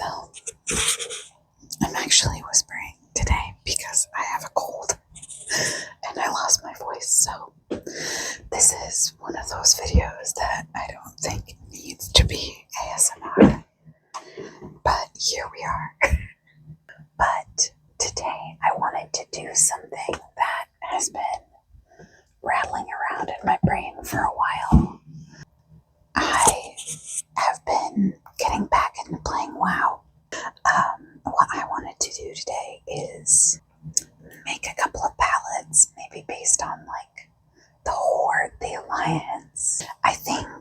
So, I'm actually whispering today because I have a cold and I lost my voice. So, this is one of those videos that I don't think needs to be ASMR. But here we are. But today I wanted to do something that has been rattling around in my brain for a while. I have been getting back into playing WoW. What I wanted to do today is make a couple of palettes, maybe based on like the Horde, the Alliance. I think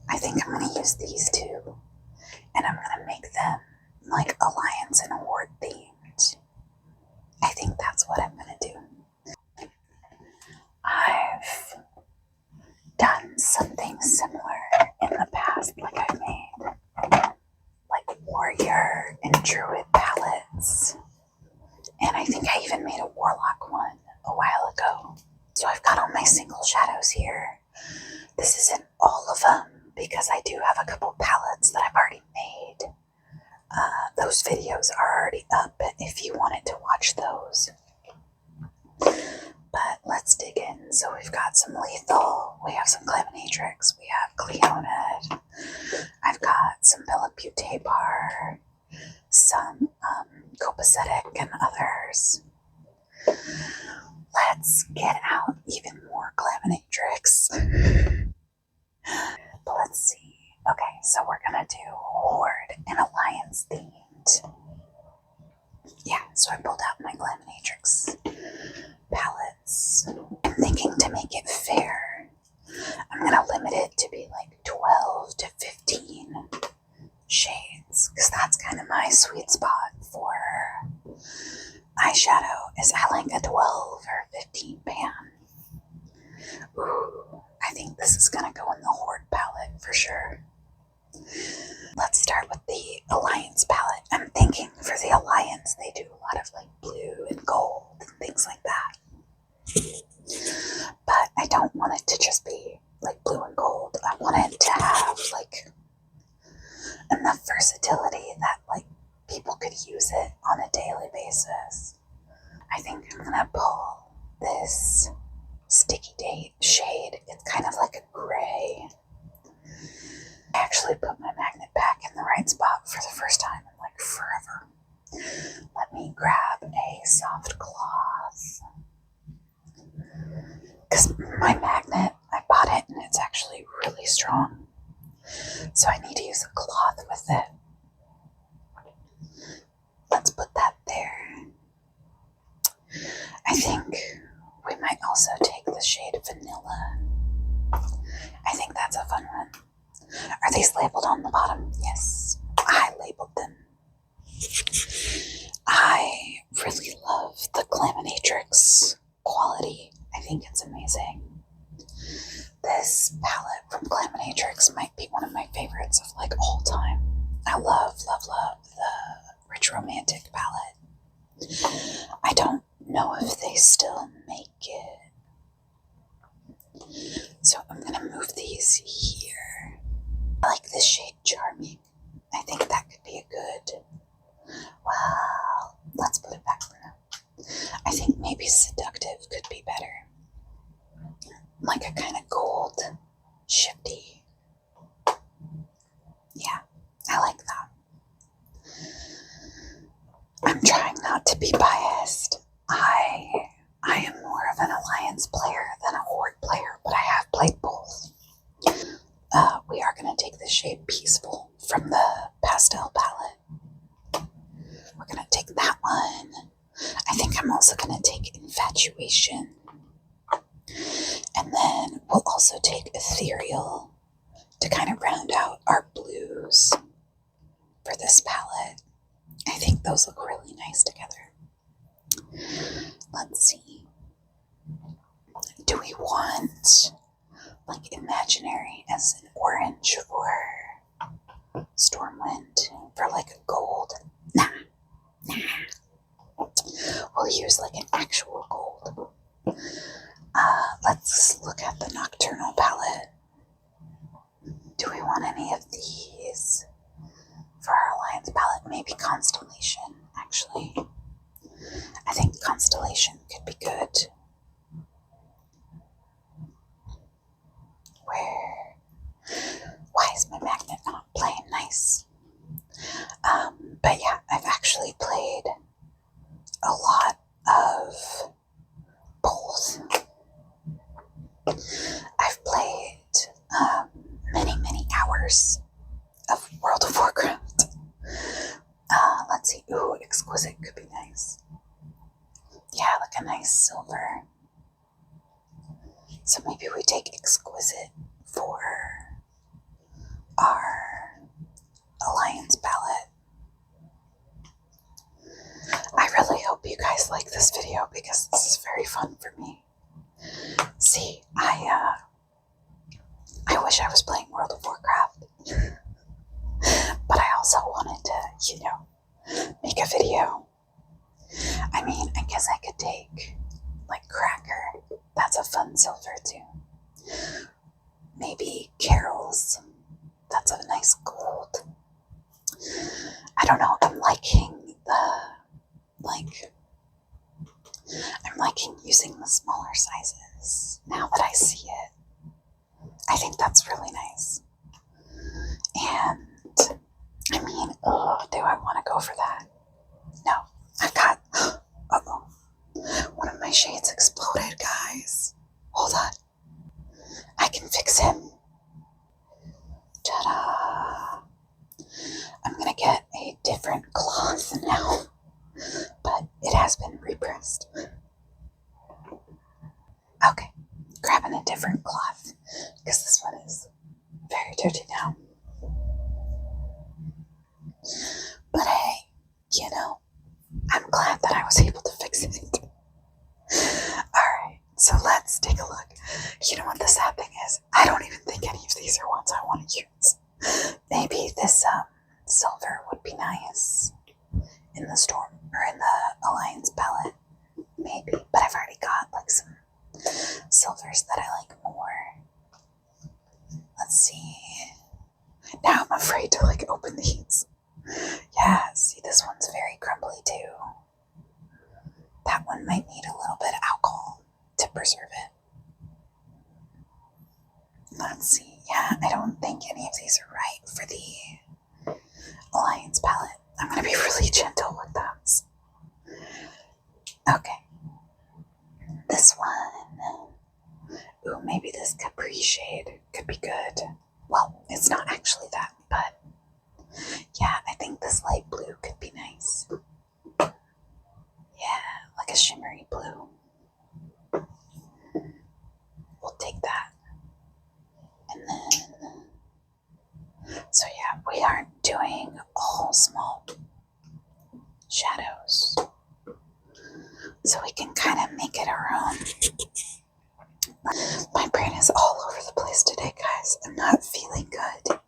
I'm going to use these two, and I'm going to make them like Alliance and Horde themed. I think that's what I'm going to do. I've done something similar in the past, like I've made like warrior and druid palettes, and I think I even made a warlock one a while ago. So I've got all my single shadows here. This isn't all of them because I do have a couple palettes that I've already made. Those videos are already up if you wanted to watch those. But let's dig in. So we've got some lethal, we have some Clemenatrix, we have Cleonid, I've got some Bellapute bar, some copacetic and others. Let's get out even more Clemenatrix. But let's see. Okay, so we're gonna do Horde and Alliance themed. Yeah, so I pulled out my Clemenatrix palettes. I'm thinking to make it fair, I'm gonna limit it to be like 12 to 15 shades, because that's kind of my sweet spot for eyeshadow, is I like a 12 or 15 pan. Ooh, I think this is gonna go in the Horde palette for sure. Let's start with the Alliance palette. I'm thinking for the Alliance, they do a lot of like blue and gold and things like that. But I don't want it to just be like blue and gold. I want it to have like enough versatility that like people could use it on a daily basis. I think I'm gonna pull this Sticky Date shade. It's kind of like a gray. I actually put my magnet back in the right spot for the first time in like forever. Let me grab a soft cloth, because my magnet, I bought it and it's actually really strong, so I need to use a cloth with it. Let's put that there. I think we might also take the shade Vanilla. I think that's a fun one. Are these labeled on the bottom? Yes, I labeled them. I really love the Clemenatrix quality. I think it's amazing. This palette from Clemenatrix might be one of my favorites of like all time. I love the Rich Romantic palette. I don't know if they still make it. So I'm gonna move these here. I like this shade Charming. I think that could be a good, well, let's put it back for now. I think maybe Seductive could be better. Like a kind of gold, shifty. Yeah, I like that. I'm trying not to be biased. I am more of an Alliance player than a Horde player, but I have played both. We are going to take the shade Peaceful from the pastel palette. We're going to take that one. I think I'm also going to take Infatuation. And then we'll also take Ethereal to kind of round out our blues for this palette. I think those look really nice together. Let's see. Do we want like Imaginary as an orange or Stormwind for like a gold? Nah. We'll use like an actual gold. Let's look at the Nocturnal palette. Do we want any of these for our Alliance maybe Constellation, actually. I think Constellation could be good. Why is my magnet not playing nice? But yeah, I've actually played a lot of both. I've played many hours of World of Warcraft. Let's see. Ooh, Exquisite could be nice. Yeah, like a nice silver. So maybe we take Exquisite for our Alliance palette. I really hope you guys like this video because this is very fun for me. See, I wish I was playing World of Warcraft, but I also wanted to, make a video. I mean, I guess I could take, like, Cracker. That's a fun silver, too. Maybe Carol's. That's a nice gold. I don't know. I'm liking using the smaller sizes now that I see it. I think that's really nice. And, I mean, do I want to go for that? No. I've got, one of my shades exploded, guys. Hold on. I can fix him. Ta-da. I'm gonna get a different cloth now, but it has been repressed. Okay, grabbing a different cloth, because this one is very dirty now. But hey, I'm glad that I was able to fix it. Alright, so let's take a look. You know what the sad thing is? I don't even think any of these are ones I want to use. Maybe this silver would be nice in the Storm, or in the Alliance palette. Maybe, but I've already got like some silvers that I like more. Let's see. Now I'm afraid to like open these. Yeah, see, this one's very crumbly too. That one might need a little bit of alcohol to preserve it. Let's see. Yeah, I don't think any of these are right for the Alliance palette. I'm going to be really gentle with those. Okay. This one. Ooh, maybe this Capri shade could be good. Well, it's not actually that, but yeah, I think this light blue could be nice. Yeah, like a shimmery blue. We'll take that. And then, so yeah, we aren't doing all small shadows. So we can kind of make it our own. My brain is all over the place today, guys. I'm not feeling good.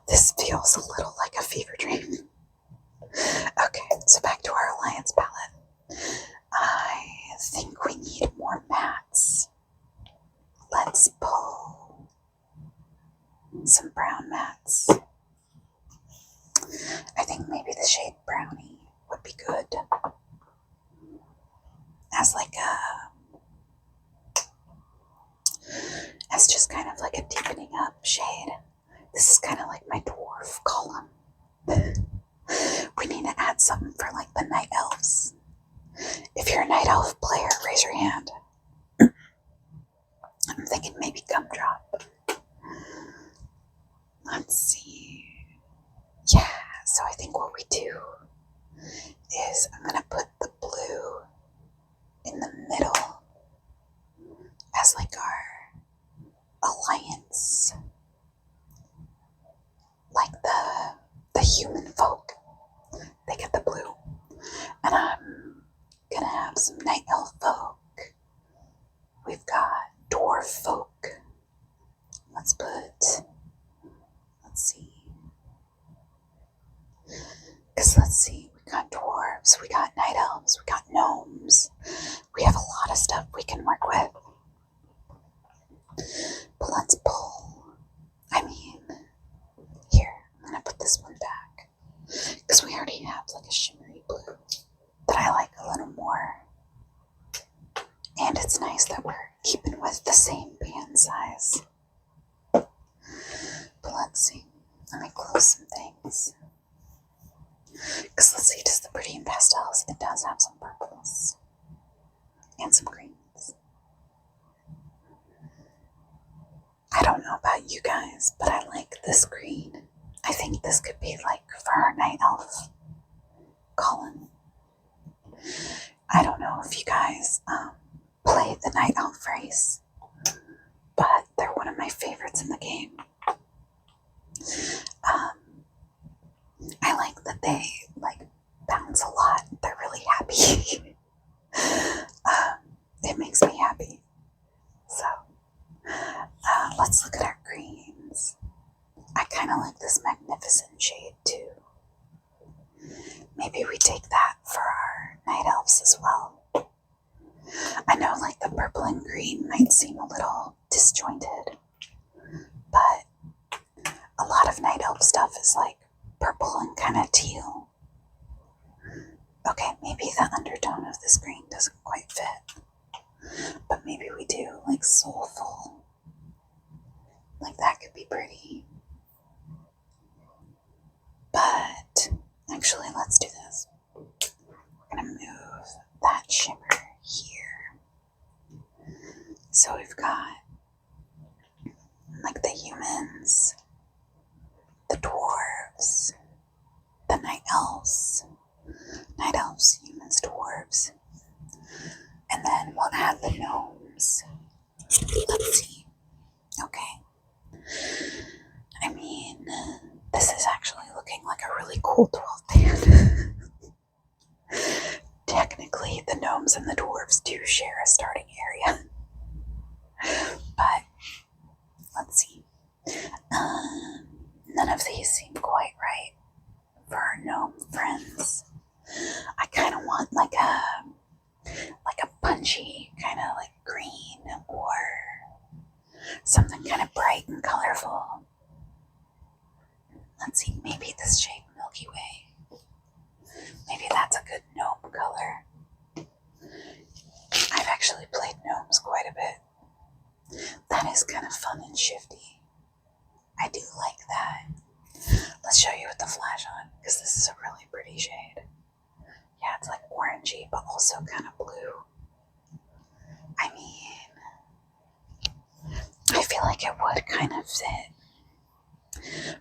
This feels a little like a fever dream. Okay, so back to our Alliance palette. I think we need more mattes. Let's pull some brown mattes. I think maybe the shade Brownie would be good. As just kind of like a deepening up shade. This is kind of like my dwarf column. We need to add something for like the night elves. If you're a night elf player, raise your hand. I'm thinking maybe Gumdrop. Let's see. Yeah, so I think what we do is I'm going to put the blue in the middle as like our Alliance. Like the human folk. They get the blue. And I'm going to have some night elf folk. We've got dwarf folk. Let's see. Because let's see, we got dwarves, we got night elves, we got gnomes. We have a lot of stuff we can work with. But let's pull. Here, I'm going to put this one back. Because we already perhaps like a shimmery blue that I like a little more. And it's nice that we're keeping with the same band size. But let's see. Let me close some things. Because let's see, does the pretty in pastels? It does have some purples. And some greens. I don't know about you guys, but I like this green. I think this could be like for our night elf, Colin. I don't know if you guys play the night elf race, but they're one of my favorites in the game. I like that they like bounce a lot. They're really happy. It makes me happy. So let's look at our greens. I kind of like this magnificent shade too. Maybe we take that for our night elves as well. I know like the purple and green might seem a little disjointed, but a lot of night elf stuff is like purple and kind of teal. Okay, maybe the undertone of this green doesn't quite fit, but maybe we do like soulful. Like that could be pretty. But actually, let's do this. We're gonna move that shimmer here. So we've got like the humans, the dwarves, the night elves, humans, dwarves, and then we'll add the gnomes. Let's see. Okay. I mean, this is actually looking like a really cool 12 band. Technically, the gnomes and the dwarves do share a starting area. But, let's see. None of these seem quite right for our gnome friends. I kind of want like a punchy kind of like green or something kind of bright and colorful. Let's see, maybe this shade Milky Way. Maybe that's a good gnome color. I've actually played gnomes quite a bit. That is kind of fun and shifty. I do like that. Let's show you with the flash on, because this is a really pretty shade. Yeah, it's like orangey, but also kind of blue. I mean, I feel like it would kind of fit.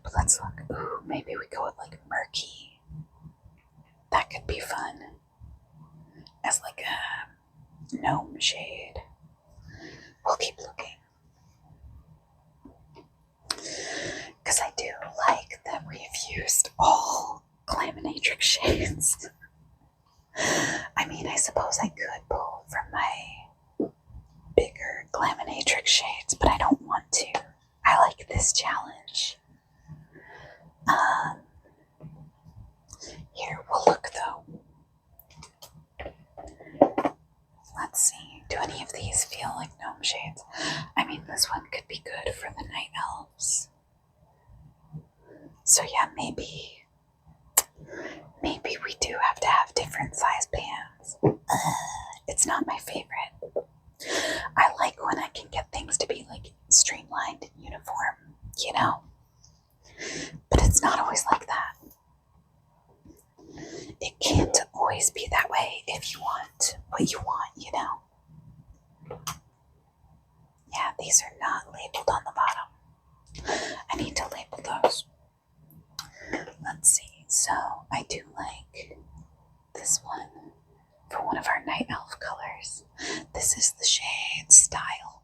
But let's look. Ooh, maybe we go with like murky. That could be fun. As like a gnome shade. We'll keep looking. Because I do like that we've used all Glaminatrix shades. I mean, I suppose I could pull from my bigger Glaminatrix shades, but I don't want to. I like this challenge. Here, we'll look though. Let's see. Do any of these feel like gnome shades? I mean, this one could be good for the night elves. So yeah, maybe we do have to have different size bands. It's not my favorite. I like when I can get things to be like streamlined and uniform, you know? But it's not always like that. It can't always be that way if you want what you want, you know? Yeah, these are not labeled on the bottom. I need to label those. Let's see. So I do like this one for one of our night elf colors. This is the shade Style.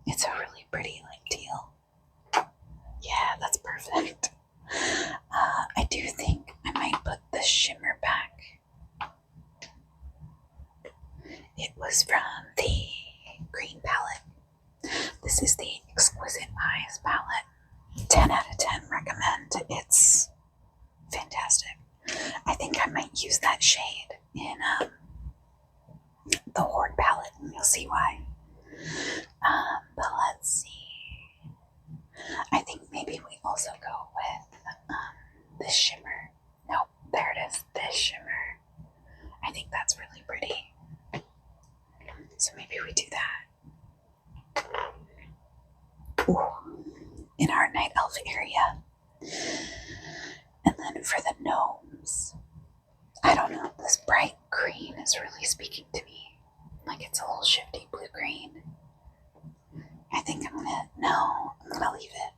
It's a really pretty like teal. Yeah, that's perfect. I do think I might put the shimmer back. It was from the green palette. This is the Exquisite Eyes palette. 10 out of 10 recommend. It's fantastic. I think I might use that shade in the Horde palette, and you'll see why. But let's see. I think maybe we also go with this shimmer. Nope, there it is. reddish shimmer. I think that's really pretty. So maybe we do that. Ooh, in our night elf area. And then for the gnomes, I don't know, this bright green is really speaking to me. Like it's a little shifty blue-green. I think I'm gonna leave it.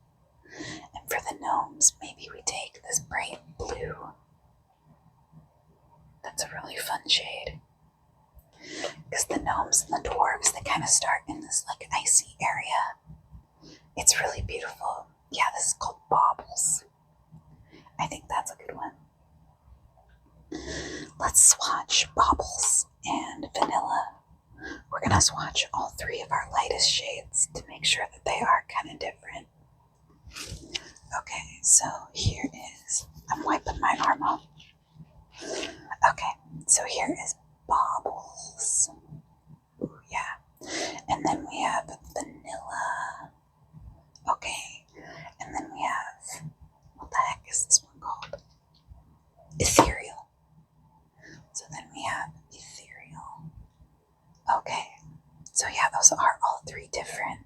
And for the gnomes, maybe we take this bright blue. That's a really fun shade. Because the gnomes and the dwarves, they kind of start in this like icy area. It's really beautiful. Yeah, this is called baubles. I think that's a good one. Let's swatch baubles and vanilla. We're gonna swatch all three of our lightest shades to make sure that they are kind of different. Okay, so here is, I'm wiping my arm off. Okay, so here is baubles. Ooh, yeah. And then we have vanilla. Okay, and then we have, what the heck is this one called? Ethereal. So then we have ethereal. Okay, so yeah, those are all three different.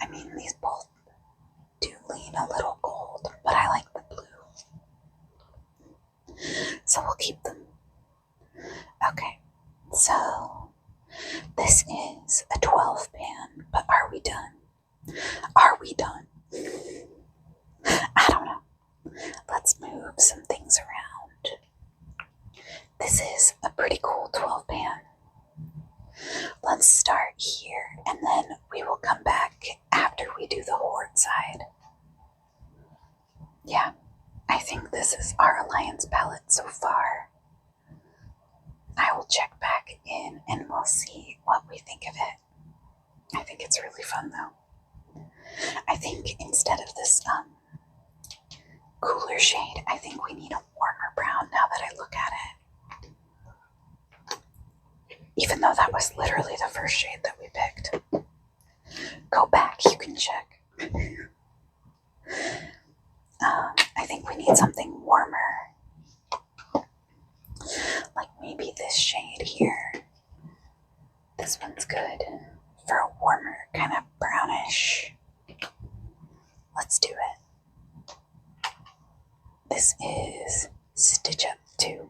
I mean, these both do lean a little gold, but I like the blue. So we'll keep them. Okay, so this is a 12 pan, but are we done? Are we done? I don't know. Let's move some things around. This is a pretty cool 12 pan. Let's start here, and then we will come back after we do the Horde side. Yeah, I think this is our Alliance palette so far. I will check back in and we'll see what we think of it. I think it's really fun though. I think instead of this cooler shade, I think we need a warmer brown now that I look at it. Even though that was literally the first shade that we picked. Go back, you can check. I think we need something warmer. Like maybe this shade here. This one's good for a warmer, kind of brownish. Let's do it. This is Stitch Up 2.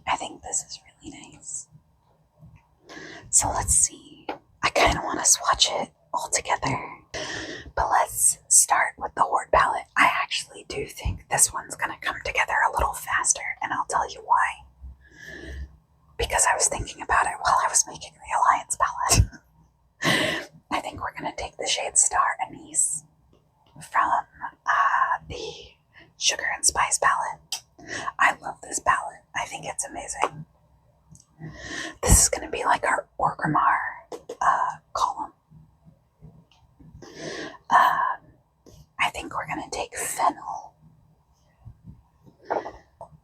I think this is really nice. So let's see. I kind of want to swatch it all together. But let's start with the Horde palette. I actually do think this one's going to come together a little faster, and I'll tell you why. Because I was thinking about it while I was making the Alliance palette. I think we're going to take the shade Star Anise from the Sugar and Spice palette. I love this palette. I think it's amazing. This is going to be like our Orgrimmar column. I think we're going to take Fennel.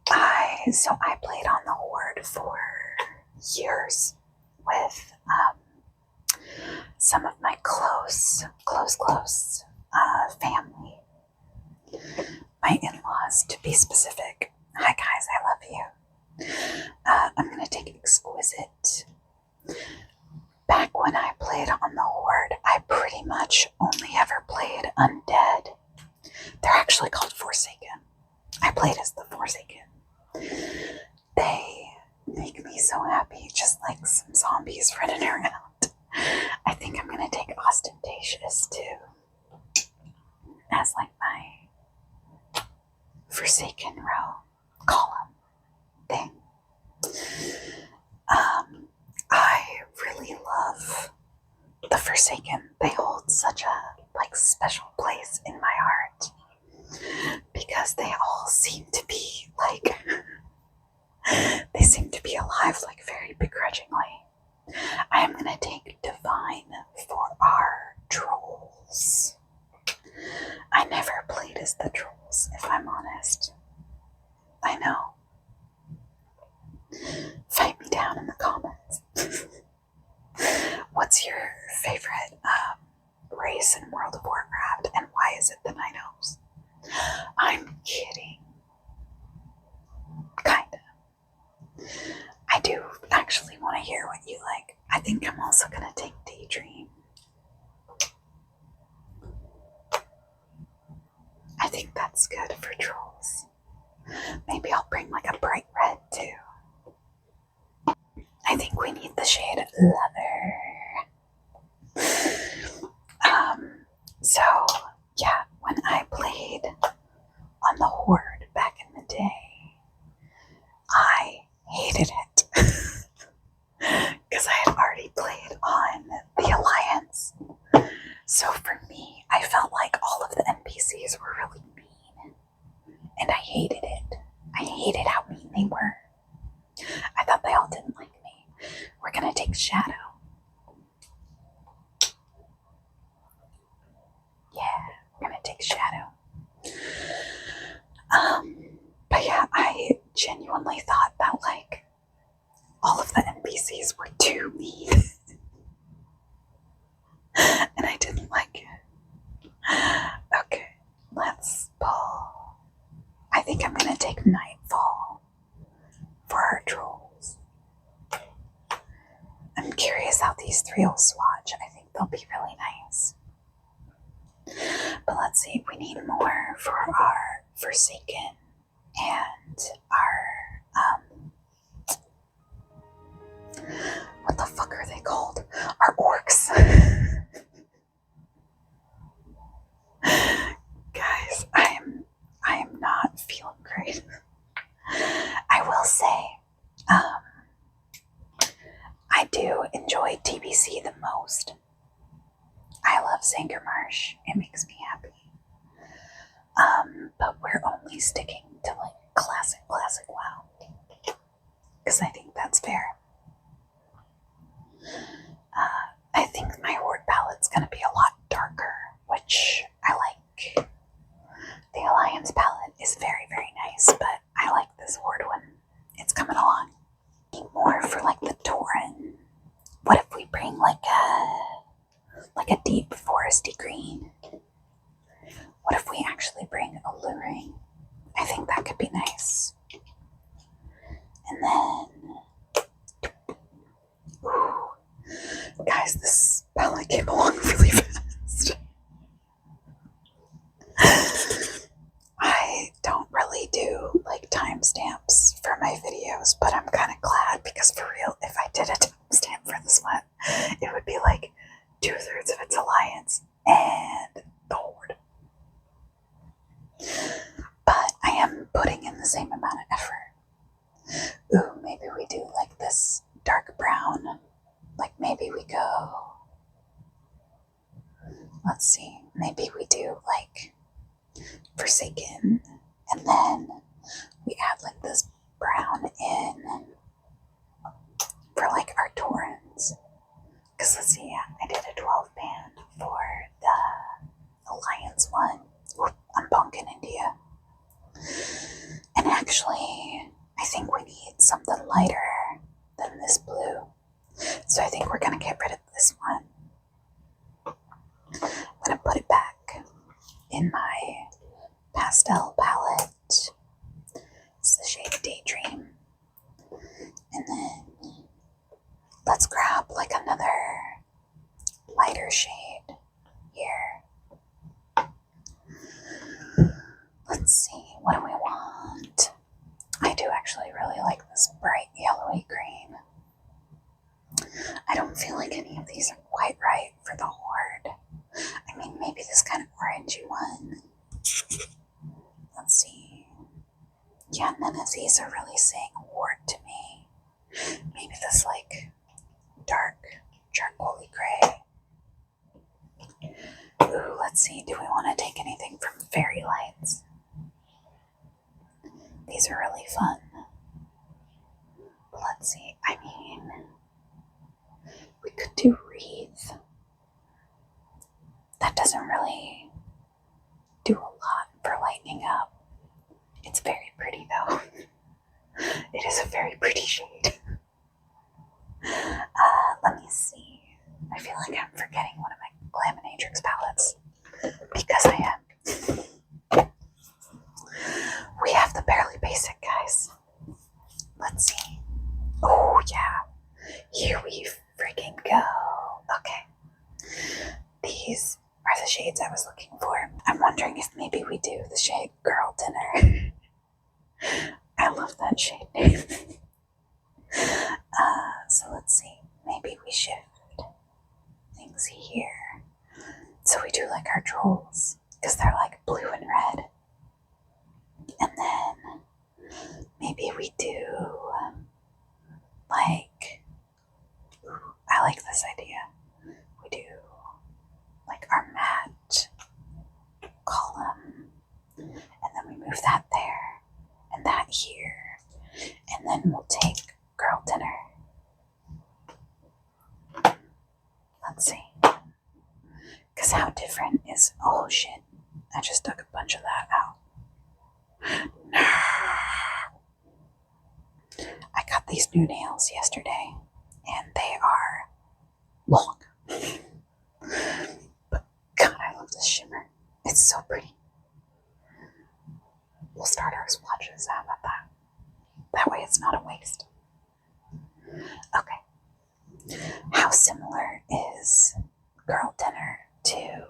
I played on the Horde for years with some of my close family. My in-laws, to be specific. Hi guys, I love you. I'm going to take Exquisite. Back when I played on the Horde, I pretty much only ever played Undead. They're actually called Forsaken. I played as the Forsaken. They make me so happy, just like some zombies running around. I think I'm going to take Ostentatious too, as like my Forsaken row column thing. I really love the Forsaken. They hold such a special place in my heart because they all seem to be they seem to be alive very begrudgingly. I am gonna take Divine for our trolls. I never played as the trolls, if I'm honest. I know. Fight me down in the comments. What's your favorite race in World of Warcraft, and why is it the Night Elves? I'm kidding. think I'm also gonna take Daydream. I think that's good for trolls. Maybe I'll bring like a bright red too. I think we need the shade Lover. So yeah, when I played on the Horde back in the day, I hated it because I had already played on the Alliance. So for me, I felt like all of the NPCs were really mean, and I hated it. I hated how mean they were. I thought they all didn't like me. We're gonna take Shadow. Yeah, we're gonna take Shadow. But yeah, I genuinely thought that like all of the NPCs were too mean. And I didn't like it. Okay, let's pull. I think I'm gonna take Nightfall for our trolls. I'm curious how these three will swatch. I think they'll be really nice. But let's see, we need more for our Forsaken and our, what the fuck are they called? Our orcs. Guys, I am not feeling great. I will say, I do enjoy TBC the most. I love Sangermarsh. It makes me happy. But we're only sticking to like classic WoW. Because I think that's fair. I think my Horde palette's going to be a lot darker, which I like. The Alliance palette is very, very nice, but I like this Horde one. It's coming along. More for like the Tauren. What if we bring like a deep foresty green? What if we actually bring Alluring? I think that could be nice. And then, ooh, guys, this palette came along really fast. I don't really do like timestamps for my videos, but I'm kind of glad because for real, if I did a timestamp for this one, it would be like 2/3 of its Alliance and the Horde. But I am putting in the same amount of effort. Ooh, maybe we do like this dark brown. Like maybe we go, let's see, maybe we do like Forsaken, and then we add like this brown in for like our Taurens. Because let's see, yeah, I did a 12 band for the Alliance one. Oop, I'm bonking India. And actually, I think we need something lighter than this blue. So I think we're gonna get rid of this one. I'm gonna put it back in my pastel palette. It's the shade Daydream. And then let's grab like another lighter shade here. Let's see, what do we want? I do actually really like this bright yellowy green. I don't feel like any of these are quite right for the Horde. I mean, maybe this kind of orangey one. Let's see. Yeah, none of these are really saying Horde to me. Maybe this like dark charcoaly gray. Ooh, let's see. Do we want to take anything from Fairy Lights? These are really fun. Let's see. I mean, we could do Wreath. That doesn't really do a lot for lightening up. It's very pretty though. It is a very pretty shade. Let me see. I feel like I'm forgetting one of my Glaminatrix palettes. Because I am. We have the Barely Basic, guys. Let's see. Oh, yeah. Here we freaking shades I was looking for. I'm wondering if maybe we do the shade Girl Dinner. I love that shade name. So let's see. Maybe we shift things here. So we do like our trolls, because they're like blue and red. And then maybe we do like, ooh, I like this idea. We do like our matte column, and then we move that there and that here, and then we'll take Girl Dinner. Let's see. Because how different is, oh shit, I just took a bunch of that out. I got these new nails yesterday, and they are long. But God, I love this shimmer. It's so pretty. We'll start our swatches. How about that? That way it's not a waste. Okay. How similar is Girl Dinner to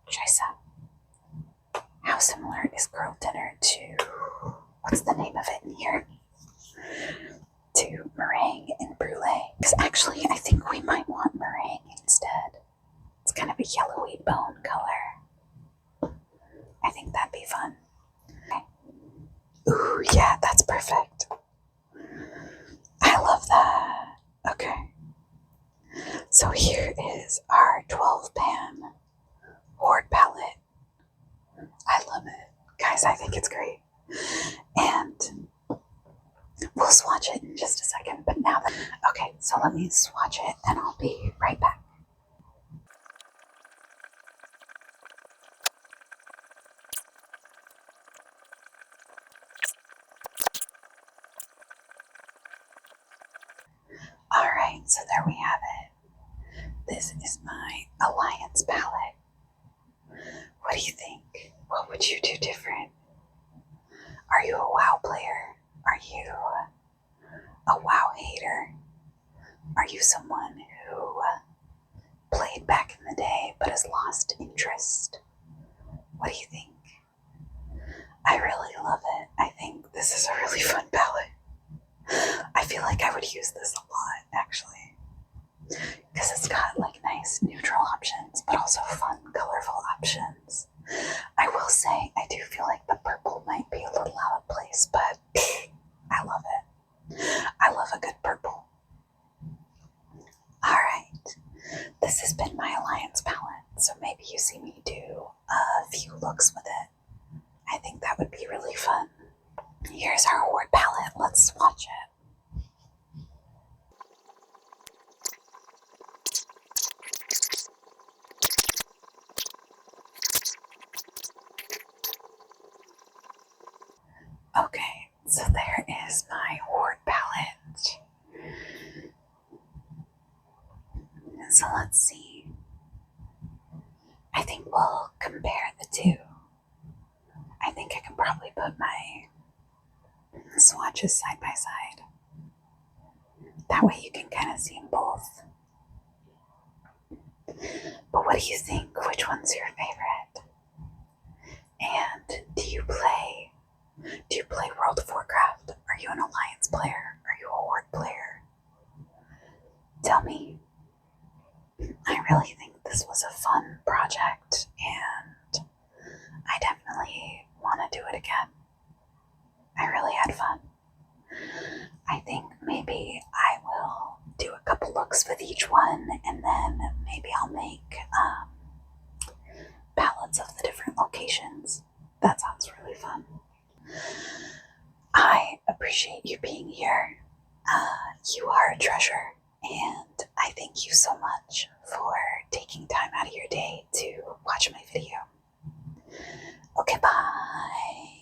Chisa? How similar is Girl Dinner to, what's the name of it in here? To Meringue and Brulee. Because actually, I think we might want meringue instead. It's kind of a yellowy bone color. I think that'd be fun. Okay. Ooh, yeah, that's perfect. I love that. Okay. So here is our 12-pan Horde palette. I love it. Guys, I think it's great. And we'll swatch it in just a second. But now that, okay, so let me swatch it and I'll be right back. Alright, so there we have it. This is my Alliance palette. What do you think? What would you do different? Are you a WoW player? Are you a WoW hater? Are you someone who played back in the day but has lost interest? What do you think? I really love it. I think this is a really fun palette. I feel like I would use this a lot, actually, because it's got like nice neutral options, but also fun, colorful options. I will say, I do feel like the purple might be a little out of place, but I love it. I love a good purple. Alright, this has been my Alliance palette, so maybe you see me do a few looks with it. I think that would be really fun. Here's our Horde palette. Let's swatch it. Okay, so there is my Horde palette. So let's see. I think we'll compare the two. I think I can probably put my swatches side by side. That way you can kind of see them both. But what do you think? Which one's your favorite? And do you play World of Warcraft? Are you an Alliance player? Are you a Horde player? Tell me. I really think this was a fun project, and I definitely want to do it again. I really had fun. I think maybe I will do a couple looks with each one, and then maybe I'll make palettes of the different locations. That sounds really fun. I appreciate you being here. You are a treasure, and I thank you so much for taking time out of your day to watch my video. Okay, bye.